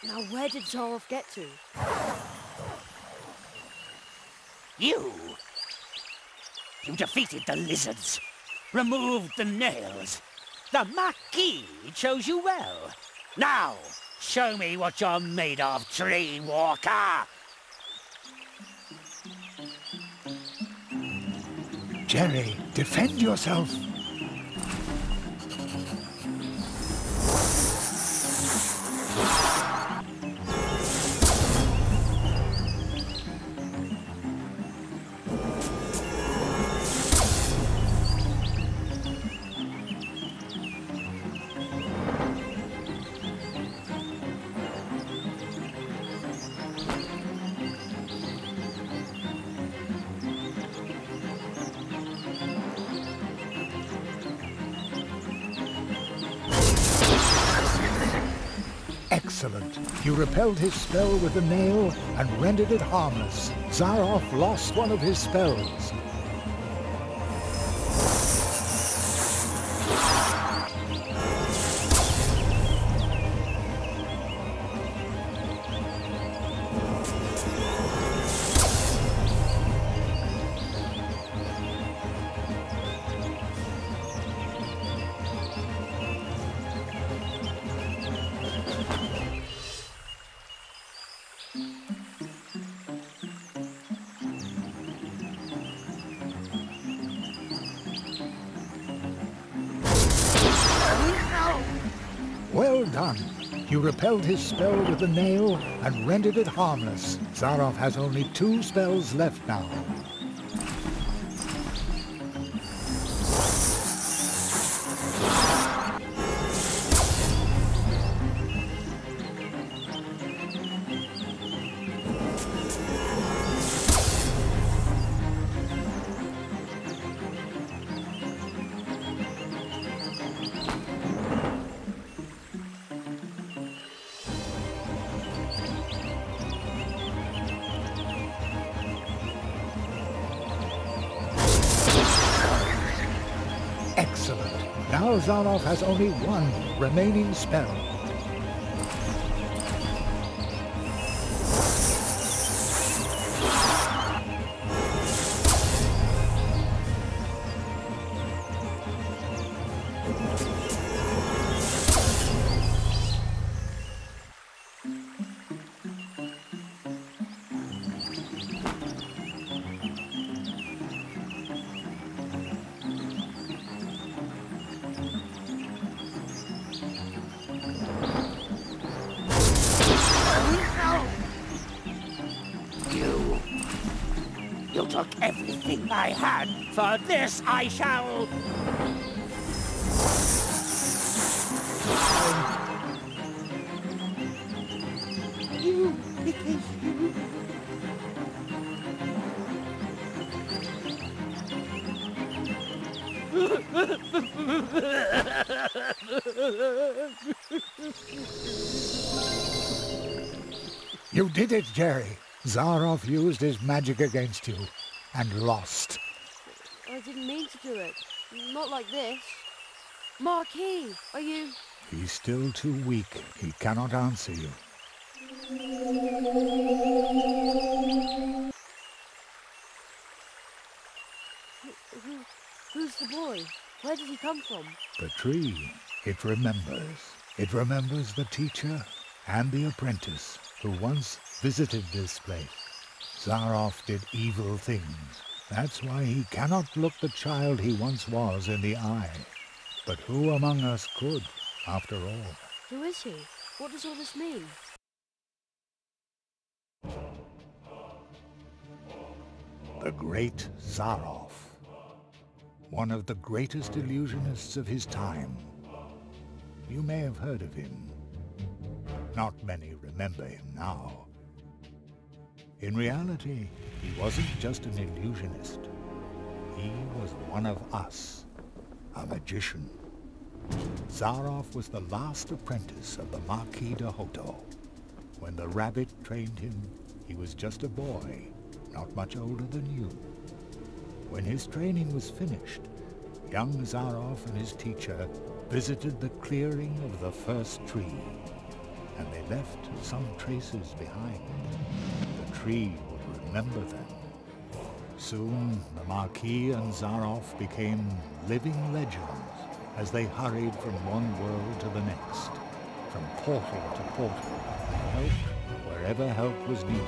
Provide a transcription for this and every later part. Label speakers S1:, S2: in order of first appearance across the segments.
S1: Now where did Zaroff get to?
S2: You defeated the lizards, removed the nails. The Marquis chose you well. Now, show me what you're made of, Tree Walker!
S3: Jerry, defend yourself! Excellent. You repelled his spell with the nail and rendered it harmless. Zaroff lost one of his spells. Well done. You repelled his spell with the nail and rendered it harmless. Zaroff has only 2 spells left now. Excellent. Now Zaroff has only 1 remaining spell.
S2: You took everything I had. For this I shall...
S1: You, because you...
S3: You did it, Jerry. Zaroff used his magic against you and lost.
S1: I didn't mean to do it. Not like this. Marquis, are you...
S3: He's still too weak. He cannot answer you.
S1: Who's the boy? Where did he come from?
S3: The tree, it remembers. It remembers the teacher and the apprentice who once visited this place. Zaroff did evil things. That's why he cannot look the child he once was in the eye. But who among us could, after all?
S1: Who is he? What does all this mean?
S3: The great Zaroff. One of the greatest illusionists of his time. You may have heard of him. Not many remember him now. In reality, he wasn't just an illusionist. He was one of us, a magician. Zaroff was the last apprentice of the Marquis de Hoto. When the rabbit trained him, he was just a boy, not much older than you. When his training was finished, young Zaroff and his teacher visited the clearing of the first tree. and they left some traces behind. The tree would remember them. Soon, the Marquis and Zaroff became living legends as they hurried from one world to the next, from portal to portal, and helped wherever help was needed.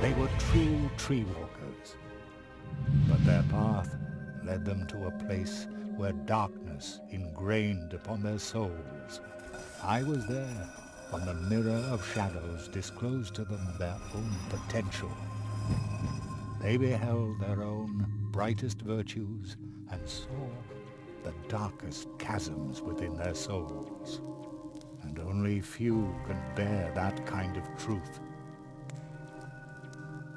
S3: They were true tree walkers, but their path led them to a place where darkness ingrained upon their souls. I was there when the mirror of shadows disclosed to them their own potential. They beheld their own brightest virtues and saw the darkest chasms within their souls. And only few can bear that kind of truth.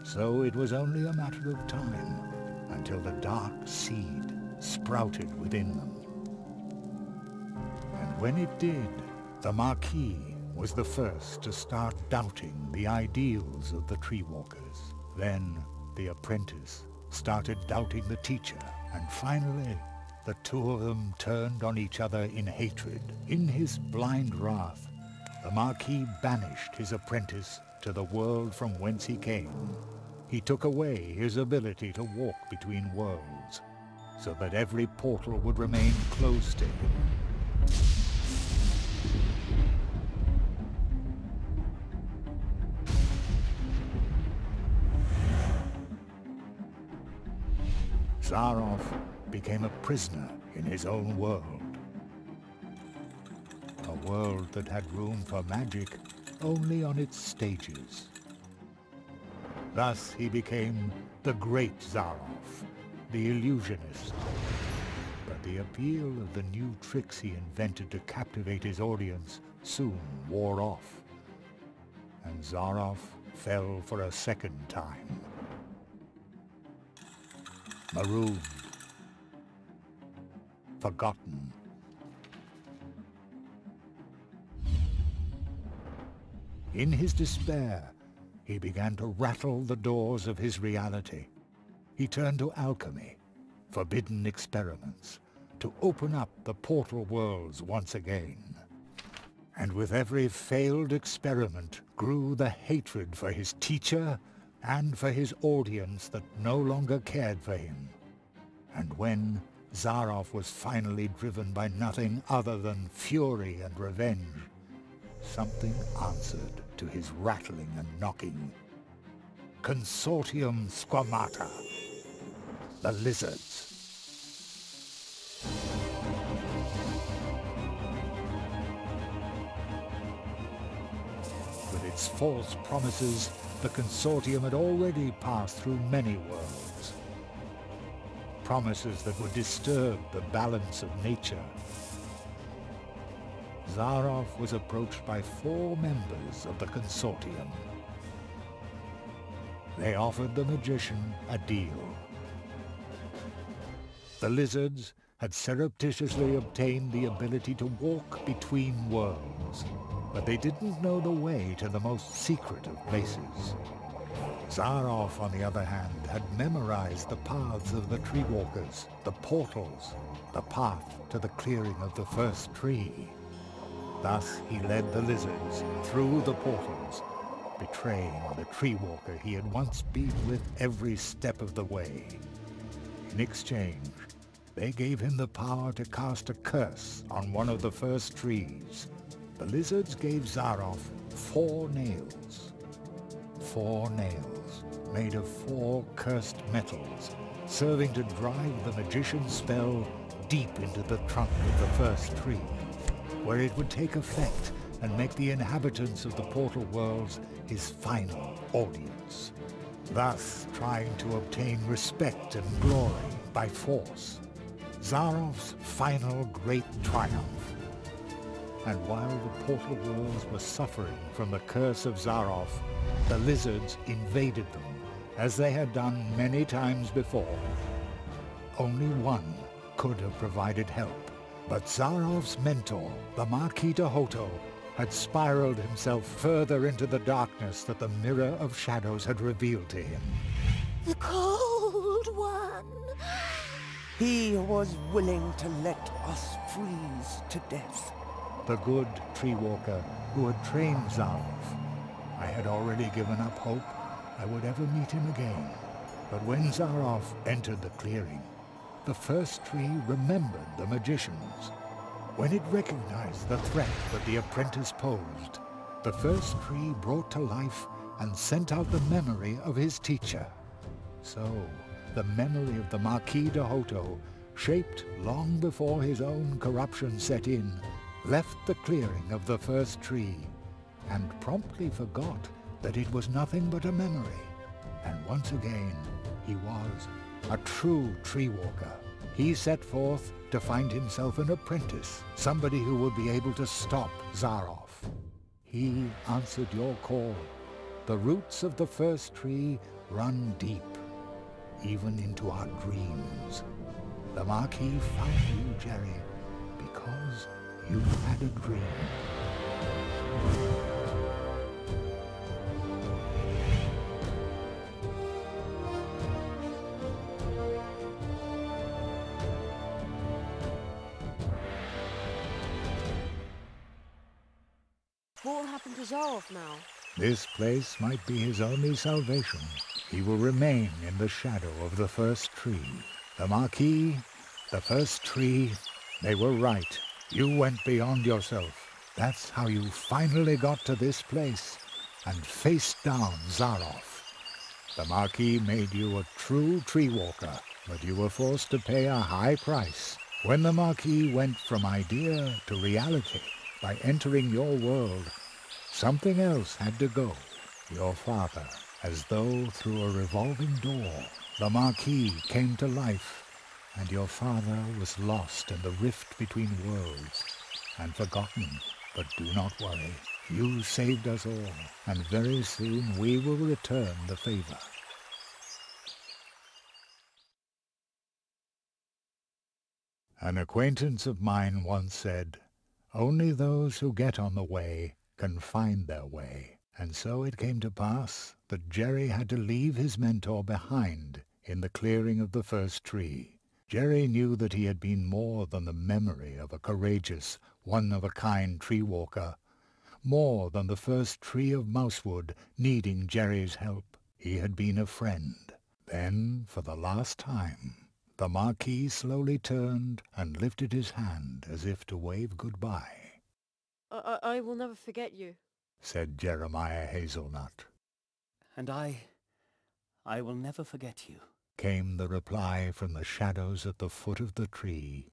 S3: So it was only a matter of time until the dark seed sprouted within them. And when it did, the Marquis was the first to start doubting the ideals of the tree walkers. Then the apprentice started doubting the teacher, and finally the two of them turned on each other in hatred. In his blind wrath, the Marquis banished his apprentice to the world from whence he came. He took away his ability to walk between worlds, so that every portal would remain closed to him. Zaroff became a prisoner in his own world. A world that had room for magic only on its stages. Thus he became the Great Zaroff, the illusionist. But the appeal of the new tricks he invented to captivate his audience soon wore off, and Zaroff fell for a second time. Marooned, forgotten. In his despair, he began to rattle the doors of his reality. He turned to alchemy, forbidden experiments, to open up the portal worlds once again. And with every failed experiment grew the hatred for his teacher and for his audience that no longer cared for him. And when Zaroff was finally driven by nothing other than fury and revenge, something answered to his rattling and knocking. Consortium Squamata, the lizards. With its false promises, the Consortium had already passed through many worlds. Promises that would disturb the balance of nature. Zaroff was approached by 4 members of the Consortium. They offered the magician a deal. The lizards had surreptitiously obtained the ability to walk between worlds, but they didn't know the way to the most secret of places. Zaroff, on the other hand, had memorized the paths of the tree walkers, the portals, the path to the clearing of the first tree. Thus he led the lizards through the portals, betraying the tree walker he had once been with every step of the way. In exchange, they gave him the power to cast a curse on one of the first trees. The lizards gave Zaroff 4 nails. 4 nails made of 4 cursed metals, serving to drive the magician's spell deep into the trunk of the first tree, where it would take effect and make the inhabitants of the portal worlds his final audience, thus trying to obtain respect and glory by force. Zaroff's final great triumph. And while the portal worlds were suffering from the curse of Zaroff, the lizards invaded them, as they had done many times before. Only one could have provided help, but Zaroff's mentor, the Marquis de Hoto, had spiraled himself further into the darkness that the mirror of shadows had revealed to him.
S4: The Cold One.
S5: He was willing to let us freeze to death.
S3: The good tree walker who had trained Zaroff. I had already given up hope I would ever meet him again. But when Zaroff entered the clearing, the first tree remembered the magicians. When it recognized the threat that the apprentice posed, the first tree brought to life and sent out the memory of his teacher. So, the memory of the Marquis de Hoto, shaped long before his own corruption set in, left the clearing of the first tree, and promptly forgot that it was nothing but a memory. And once again, he was a true tree walker. He set forth to find himself an apprentice, somebody who would be able to stop Zaroff. He answered your call. The roots of the first tree run deep, even into our dreams. The Marquis found you, Jerry, because you had a dream.
S1: What will happen to Zaroff now?
S3: This place might be his only salvation. He will remain in the shadow of the first tree. The Marquis, the first tree, they were right. You went beyond yourself. That's how you finally got to this place and faced down Zaroff. The Marquis made you a true tree walker, but you were forced to pay a high price. When the Marquis went from idea to reality by entering your world, something else had to go. Your father, as though through a revolving door, the Marquis came to life, and your father was lost in the rift between worlds and forgotten. But do not worry. You saved us all, and very soon we will return the favor. An acquaintance of mine once said, "Only those who get on the way can find their way." And so it came to pass that Jerry had to leave his mentor behind in the clearing of the first tree. Jerry knew that he had been more than the memory of a courageous, one-of-a-kind tree walker, more than the first tree of Mousewood needing Jerry's help. He had been a friend. Then, for the last time, the Marquis slowly turned and lifted his hand as if to wave goodbye.
S1: I will never forget you,
S3: said Jeremiah Hazelnut.
S2: And I will never forget you,
S3: came the reply from the shadows at the foot of the tree.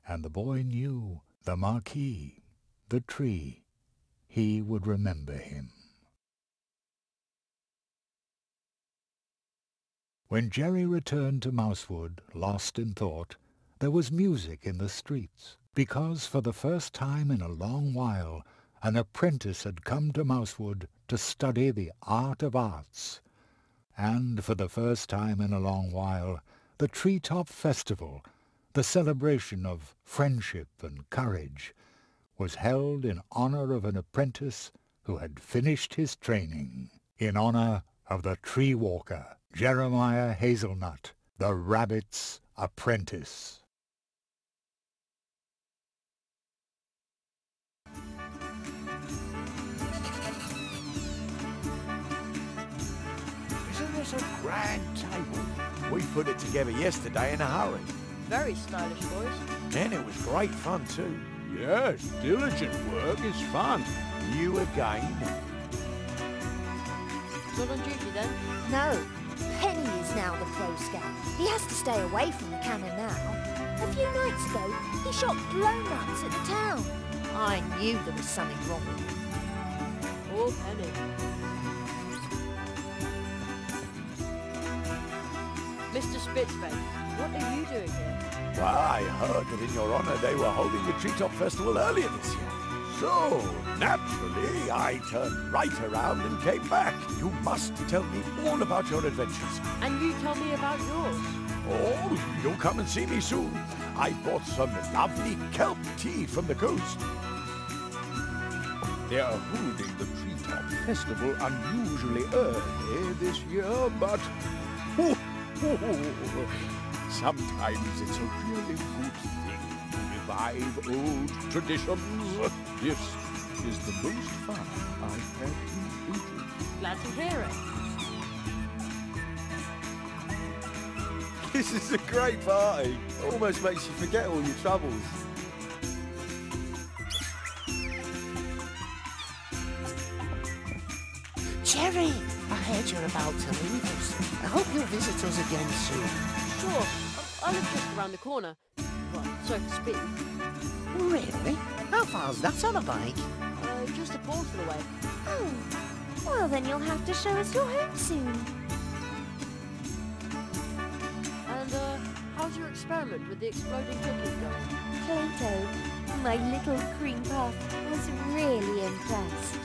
S3: And the boy knew the Marquis, the tree, he would remember him. When Jerry returned to Mousewood, lost in thought, there was music in the streets, because for the first time in a long while an apprentice had come to Mousewood to study the art of arts. And for the first time in a long while, the Treetop Festival, the celebration of friendship and courage, was held in honor of an apprentice who had finished his training, in honor of the tree walker, Jeremiah Hazelnut, the rabbit's apprentice.
S6: Isn't this a grand table? We put it together yesterday in a hurry.
S1: Very stylish, boys.
S6: And it was great fun too.
S7: Yes, diligent work is fun.
S6: You again?
S1: Not on duty then?
S4: No, Penny is now the Crow Scout. He has to stay away from the cannon now. A few nights ago, he shot blownuts at the town. I knew there was something wrong with him.
S1: Oh, Penny. Mr. Spitzbane, what are you doing here?
S6: Well, I heard that in your honor they were holding the Treetop Festival earlier this year. So, naturally, I turned right around and came back. You must tell me all about your adventures.
S1: And you tell me about yours.
S6: Oh, you'll come and see me soon. I brought some lovely kelp tea from the coast.
S7: They are holding the Treetop Festival unusually early this year, but sometimes it's a really good thing to revive old traditions. This is the most fun I've had in ages.
S1: Glad to hear it.
S8: This is a great party. Almost makes you forget all your troubles.
S2: Jerry, I heard you're about to leave us. I hope you'll visit us again soon.
S1: Sure, I live just around the corner. Well, so to speak.
S2: Really? How far's that on a bike?
S1: Just a portal away.
S4: Oh, well then you'll have to show us your home soon.
S1: And, how's your experiment with the exploding cookies going?
S4: Plato, my little cream puff, was really impressed.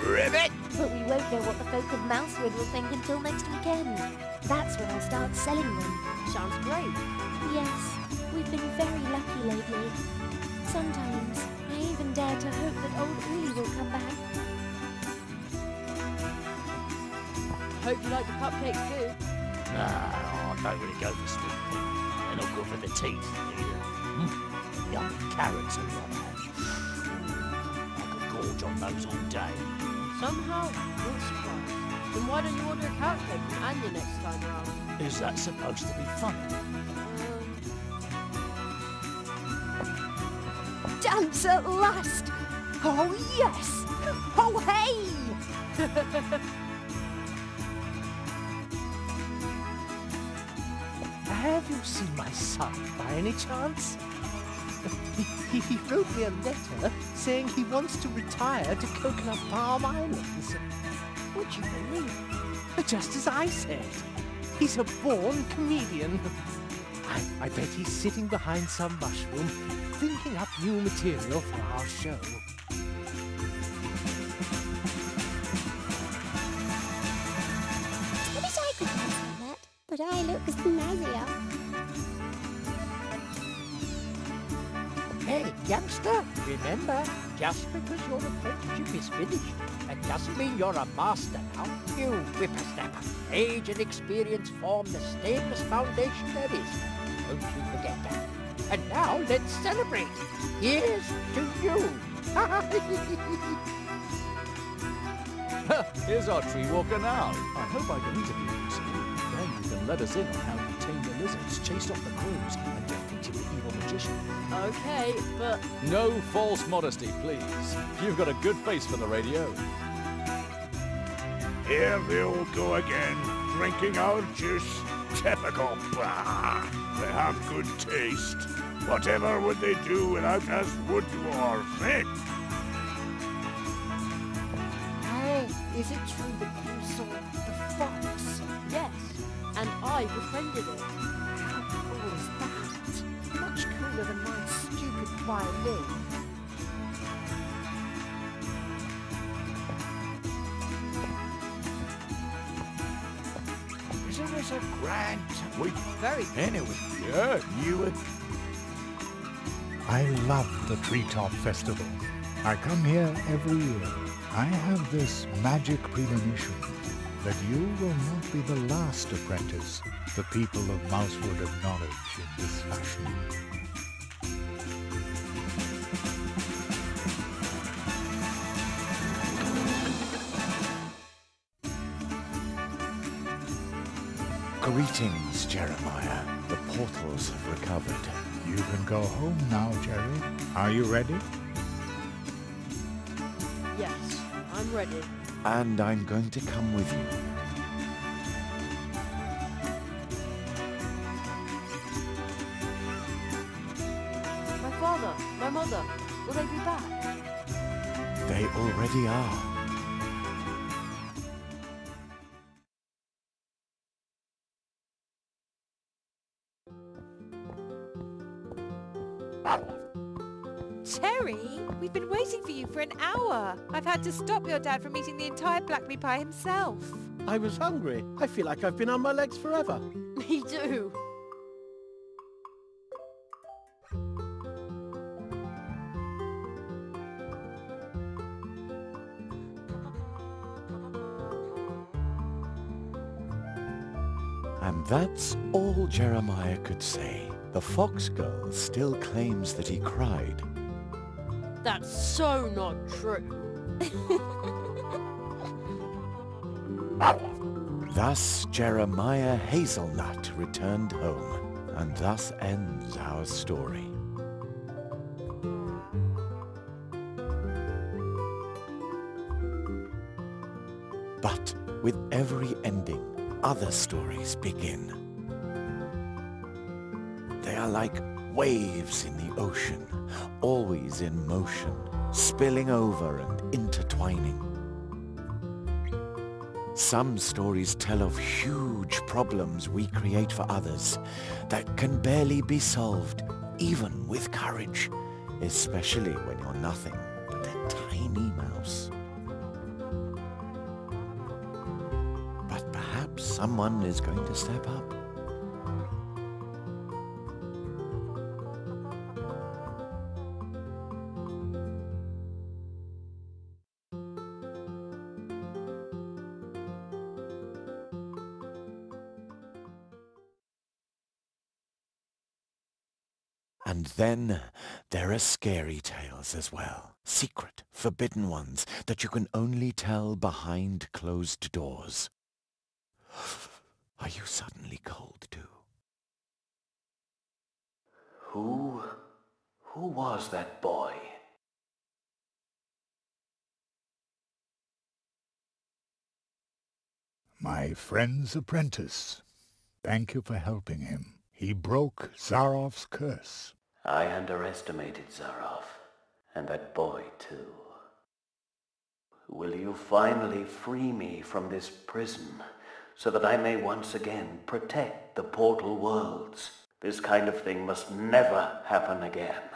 S6: Ribbit!
S4: But we won't know what the folk of Mousewood will think until next weekend. That's when I'll start selling them.
S1: Sounds great.
S4: Yes, we've been very lucky lately. Sometimes I even dare to hope that old Uli will come back.
S1: Hope you like the cupcakes too.
S2: No, I don't really go for sweet things. They're not good for the teeth either. Young carrots and what have you. I could gorge on those all day.
S1: Somehow, you're surprised. Then why don't you order a carrot cake from Anya next time round?
S2: Is that supposed to be funny?
S4: Dance at last! Oh yes! Oh hey!
S5: Have you seen my son by any chance? He wrote me a letter saying he wants to retire to Coconut Palm Islands.
S1: Would you believe?
S5: Just as I said. He's a born comedian. I bet he's sitting behind some mushroom, thinking up new material for our show.
S9: I wish I could dance like that, but I look snazzier.
S2: Hey, youngster, remember, just because your apprenticeship is finished, that doesn't mean you're a master now. You whippersnapper. Age and experience form the stablest foundation there is. Don't you forget that. And now let's celebrate. Here's to you.
S7: Here's our tree walker now. I hope I can interview you soon. Then you can let us in on how you tamed the lizards, chased off the crows, and defeated the evil magician.
S1: Okay, but
S7: No false modesty, please. You've got a good face for the radio.
S6: Here they all go again, drinking our juice. Typical. Bah! They have good taste. Whatever would they do without us wood dwarfs, eh?
S4: Hey, is it true that you saw the fox?
S1: yes, and I befriended it.
S4: How cool is that? Much cooler than my stupid violin.
S6: Isn't this a grand week?
S1: Very.
S6: Anyway, yeah, you would.
S3: I love the Treetop Festival. I come here every year. I have this magic premonition that you will not be the last apprentice the people of Mousewood acknowledge in this fashion.
S6: Greetings, Jeremiah. The portals have recovered.
S3: You can go home now, Jerry. Are you ready?
S1: Yes, I'm ready.
S8: And I'm going to come with you.
S1: My father, my mother, will they be back?
S8: They already are.
S10: Terry, we've been waiting for you for an hour. I've had to stop your dad from eating the entire blackberry pie himself.
S11: I was hungry. I feel like I've been on my legs forever.
S1: Me too.
S6: And that's all Jeremiah could say. The fox girl still claims that he cried.
S1: That's so not true.
S6: Thus Jeremiah Hazelnut returned home, and thus ends our story. But with every ending, other stories begin. They are like waves in the ocean, always in motion, spilling over and intertwining. Some stories tell of huge problems we create for others that can barely be solved, even with courage, especially when you're nothing but a tiny mouse. But perhaps someone is going to step up. And then there are scary tales as well. Secret, forbidden ones that you can only tell behind closed doors. Are you suddenly cold too? Who was that boy?
S3: My friend's apprentice. Thank you for helping him. He broke Zaroff's curse.
S6: I underestimated Zaroff, and that boy too. Will you finally free me from this prison, so that I may once again protect the portal worlds? This kind of thing must never happen again.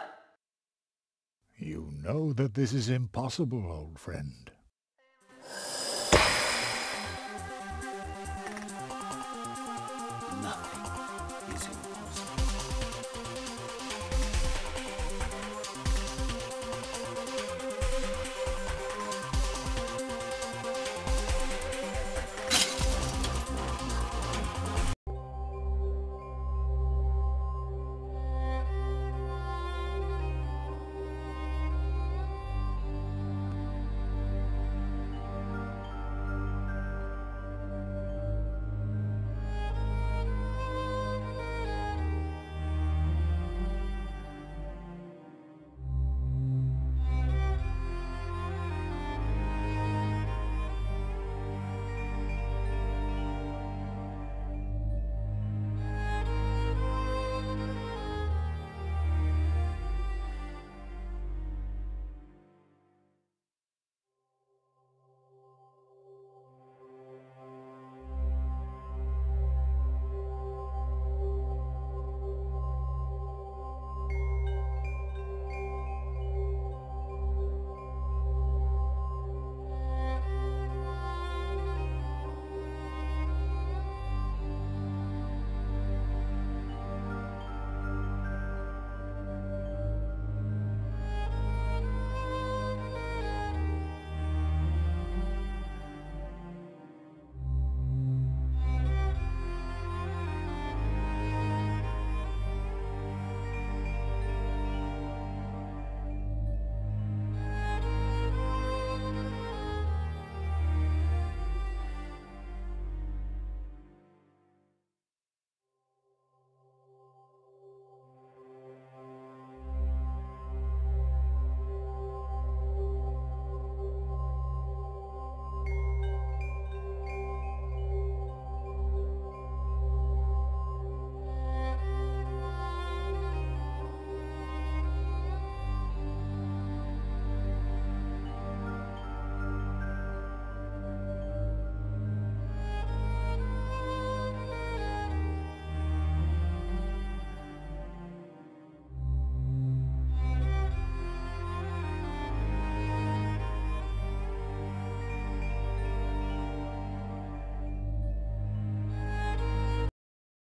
S3: You know that this is impossible, old friend.